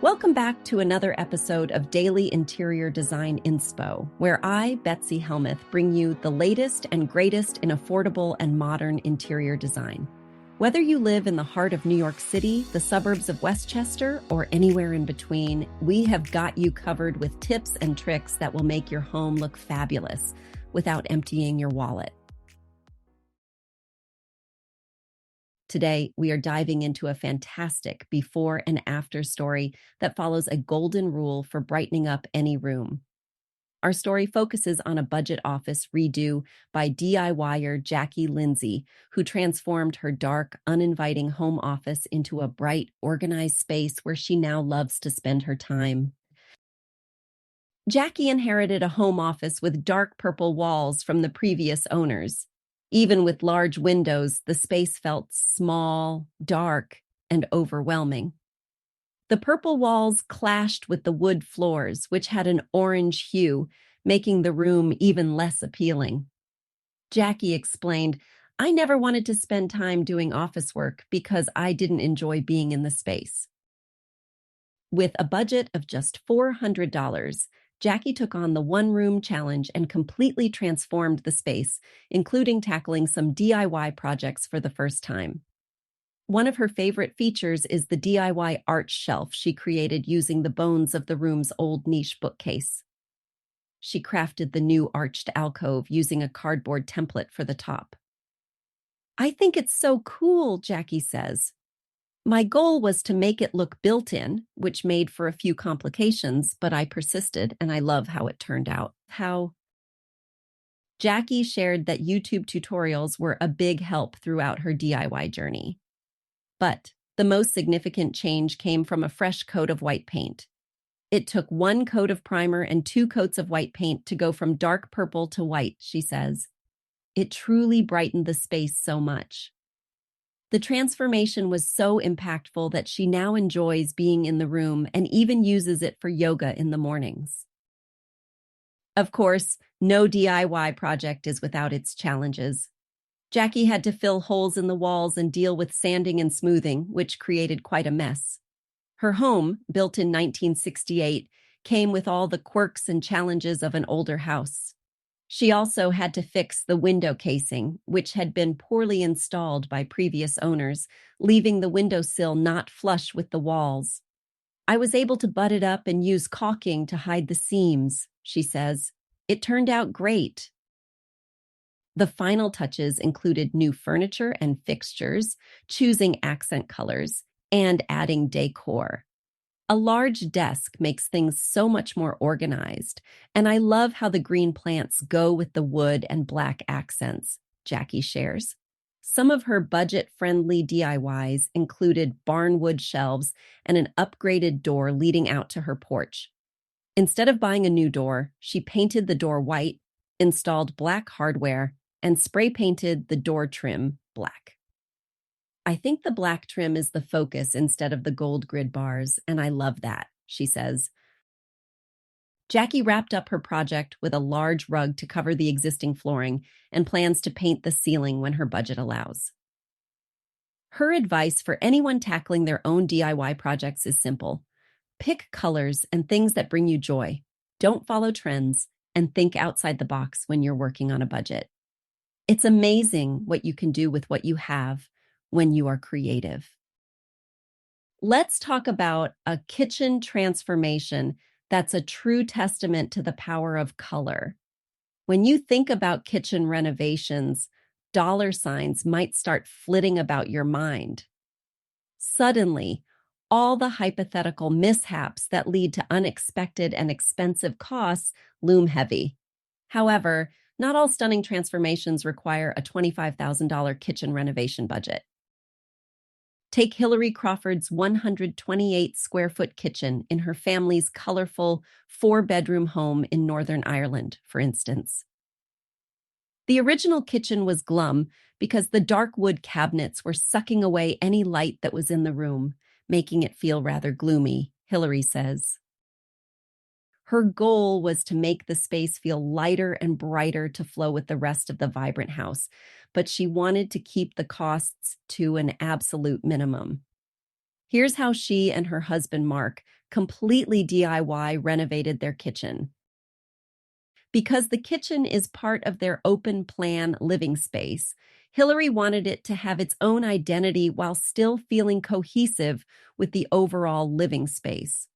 Welcome back to another episode of Daily Interior Design Inspo, where I, Betsy Helmuth, bring you the latest and greatest in affordable and modern interior design. Whether you live in the heart of New York City, the suburbs of Westchester, or anywhere in between, we have got you covered with tips and tricks that will make your home look fabulous without emptying your wallet. Today, we are diving into a fantastic before and after story that follows a golden rule for brightening up any room. Our story focuses on a budget office redo by DIYer Jackie Lindsay, who transformed her dark, uninviting home office into a bright, organized space where she now loves to spend her time. Jackie inherited a home office with dark purple walls from the previous owners. Even with large windows, the space felt small, dark, and overwhelming. The purple walls clashed with the wood floors, which had an orange hue, making the room even less appealing. Jackie explained, "I never wanted to spend time doing office work because I didn't enjoy being in the space." With a budget of just $400, Jackie took on the one-room challenge and completely transformed the space, including tackling some DIY projects for the first time. One of her favorite features is the DIY art shelf she created using the bones of the room's old niche bookcase. She crafted the new arched alcove using a cardboard template for the top. "I think it's so cool," Jackie says. "My goal was to make it look built-in, which made for a few complications, but I persisted and I love how it turned out." Jackie shared that YouTube tutorials were a big help throughout her DIY journey. But the most significant change came from a fresh coat of white paint. It took one coat of primer and 2 coats of white paint to go from dark purple to white, she says. It truly brightened the space so much. The transformation was so impactful that she now enjoys being in the room and even uses it for yoga in the mornings. Of course, no DIY project is without its challenges. Jackie had to fill holes in the walls and deal with sanding and smoothing, which created quite a mess. Her home, built in 1968, came with all the quirks and challenges of an older house. She also had to fix the window casing, which had been poorly installed by previous owners, leaving the windowsill not flush with the walls. "I was able to butt it up and use caulking to hide the seams," she says. "It turned out great." The final touches included new furniture and fixtures, choosing accent colors, and adding decor. A large desk makes things so much more organized, and I love how the green plants go with the wood and black accents, Jackie shares. Some of her budget-friendly DIYs included barnwood shelves and an upgraded door leading out to her porch. Instead of buying a new door, she painted the door white, installed black hardware, and spray-painted the door trim black. "I think the black trim is the focus instead of the gold grid bars, and I love that," she says. Jackie wrapped up her project with a large rug to cover the existing flooring and plans to paint the ceiling when her budget allows. Her advice for anyone tackling their own DIY projects is simple. Pick colors and things that bring you joy. Don't follow trends, and think outside the box when you're working on a budget. It's amazing what you can do with what you have when you are creative. Let's talk about a kitchen transformation that's a true testament to the power of color. When you think about kitchen renovations, dollar signs might start flitting about your mind. Suddenly, all the hypothetical mishaps that lead to unexpected and expensive costs loom heavy. However, not all stunning transformations require a $25,000 kitchen renovation budget. Take Hilary Crawford's 128-square-foot kitchen in her family's colorful 4-bedroom home in Northern Ireland, for instance. The original kitchen was glum because the dark wood cabinets were sucking away any light that was in the room, making it feel rather gloomy, Hilary says. Her goal was to make the space feel lighter and brighter to flow with the rest of the vibrant house, but she wanted to keep the costs to an absolute minimum. Here's how she and her husband Mark completely DIY renovated their kitchen. Because the kitchen is part of their open plan living space, Hilary wanted it to have its own identity while still feeling cohesive with the overall living space.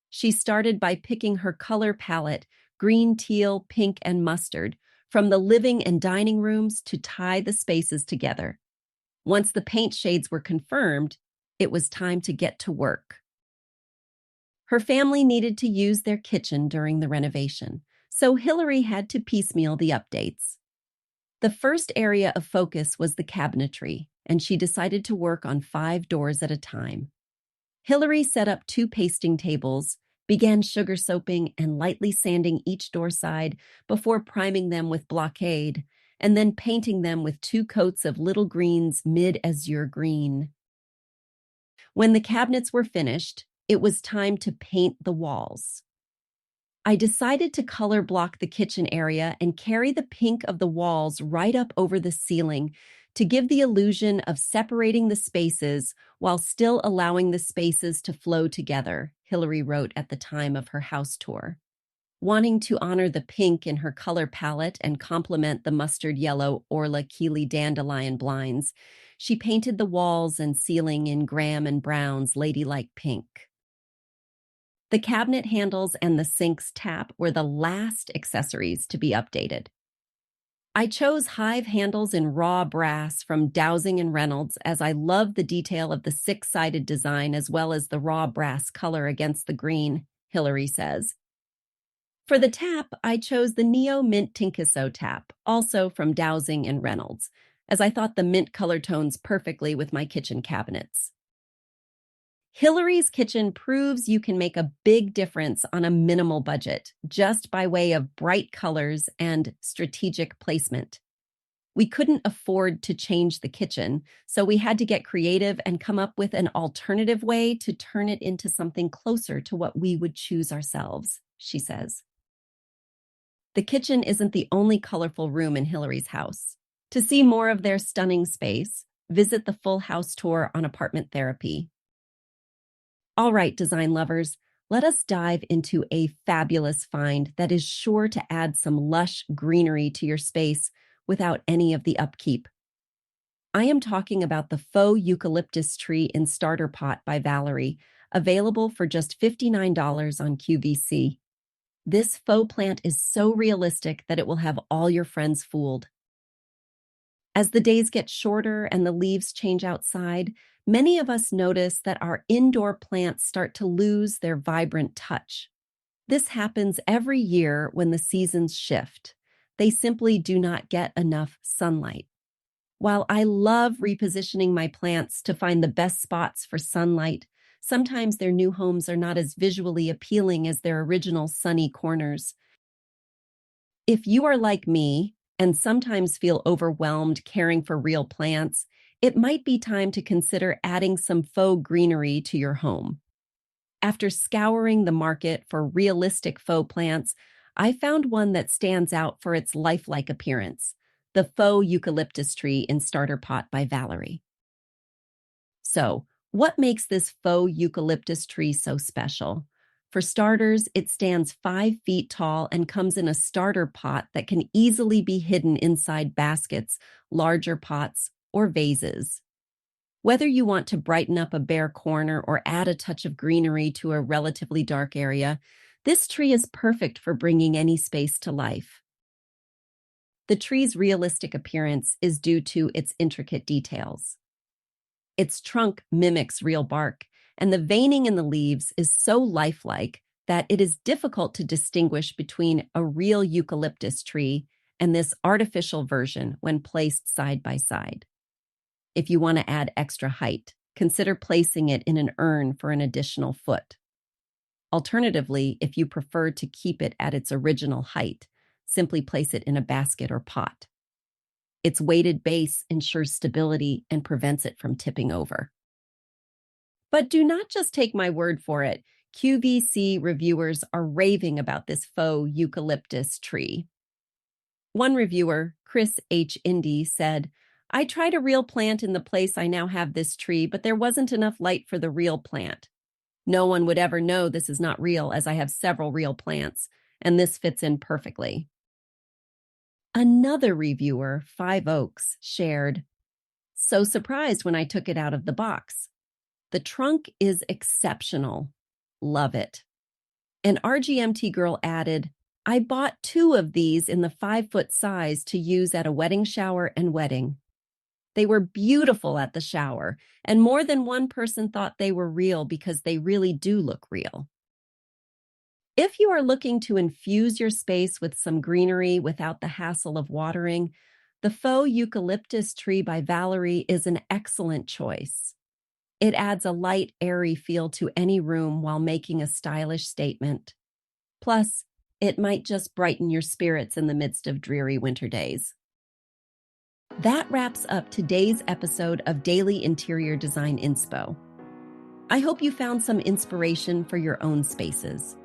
She started by picking her color palette, green, teal, pink, and mustard, from the living and dining rooms to tie the spaces together. Once the paint shades were confirmed, it was time to get to work. Her family needed to use their kitchen during the renovation, so Hilary had to piecemeal the updates. The first area of focus was the cabinetry, and she decided to work on 5 doors at a time. Hilary set up 2 pasting tables, began sugar soaping and lightly sanding each door side before priming them with blockade, and then painting them with 2 coats of Little Green's mid-azure green. When the cabinets were finished, it was time to paint the walls. I decided to color block the kitchen area and carry the pink of the walls right up over the ceiling to give the illusion of separating the spaces while still allowing the spaces to flow together, Hilary wrote at the time of her house tour. Wanting to honor the pink in her color palette and complement the mustard yellow Orla Keeley dandelion blinds, she painted the walls and ceiling in Graham and Brown's ladylike pink. The cabinet handles and the sink's tap were the last accessories to be updated. I chose hive handles in raw brass from Dowsing and Reynolds as I love the detail of the 6-sided design as well as the raw brass color against the green, Hilary says. For the tap, I chose the Neo Mint Tinkiso tap, also from Dowsing and Reynolds, as I thought the mint color tones perfectly with my kitchen cabinets. Hilary's kitchen proves you can make a big difference on a minimal budget, just by way of bright colors and strategic placement. We couldn't afford to change the kitchen, so we had to get creative and come up with an alternative way to turn it into something closer to what we would choose ourselves, she says. The kitchen isn't the only colorful room in Hilary's house. To see more of their stunning space, visit the full house tour on Apartment Therapy. All right, design lovers, let us dive into a fabulous find that is sure to add some lush greenery to your space without any of the upkeep. I am talking about the Faux eucalyptus tree in starter pot by Valerie, available for just $59 on QVC. This faux plant is so realistic that it will have all your friends fooled. As the days get shorter and the leaves change outside, many of us notice that our indoor plants start to lose their vibrant touch. This happens every year when the seasons shift. They simply do not get enough sunlight. While I love repositioning my plants to find the best spots for sunlight, sometimes their new homes are not as visually appealing as their original sunny corners. If you are like me and sometimes feel overwhelmed caring for real plants, it might be time to consider adding some faux greenery to your home. After scouring the market for realistic faux plants, I found one that stands out for its lifelike appearance, the Faux eucalyptus tree in starter pot by Valerie. So, what makes this faux eucalyptus tree so special? For starters, it stands 5 feet tall and comes in a starter pot that can easily be hidden inside baskets, larger pots, or vases. Whether you want to brighten up a bare corner or add a touch of greenery to a relatively dark area, this tree is perfect for bringing any space to life. The tree's realistic appearance is due to its intricate details. Its trunk mimics real bark, and the veining in the leaves is so lifelike that it is difficult to distinguish between a real eucalyptus tree and this artificial version when placed side by side. If you want to add extra height, consider placing it in an urn for an additional foot. Alternatively, if you prefer to keep it at its original height, simply place it in a basket or pot. Its weighted base ensures stability and prevents it from tipping over. But do not just take my word for it. QVC reviewers are raving about this faux eucalyptus tree. One reviewer, Chris H. Indy, said, "I tried a real plant in the place I now have this tree, but there wasn't enough light for the real plant. No one would ever know this is not real, as I have several real plants, and this fits in perfectly. Another reviewer, Five Oaks, shared, "So surprised when I took it out of the box. The trunk is exceptional. Love it." An RGMT girl added, "I bought 2 of these in the 5-foot size to use at a wedding shower and wedding. They were beautiful at the shower, and more than one person thought they were real because they really do look real." If you are looking to infuse your space with some greenery without the hassle of watering, the Faux eucalyptus tree by Valerie is an excellent choice. It adds a light, airy feel to any room while making a stylish statement. Plus, it might just brighten your spirits in the midst of dreary winter days. That wraps up today's episode of Daily Interior Design Inspo. I hope you found some inspiration for your own spaces.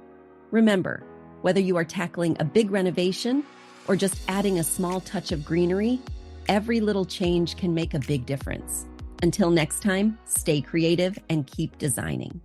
Remember, whether you are tackling a big renovation or just adding a small touch of greenery, every little change can make a big difference. Until next time, stay creative and keep designing.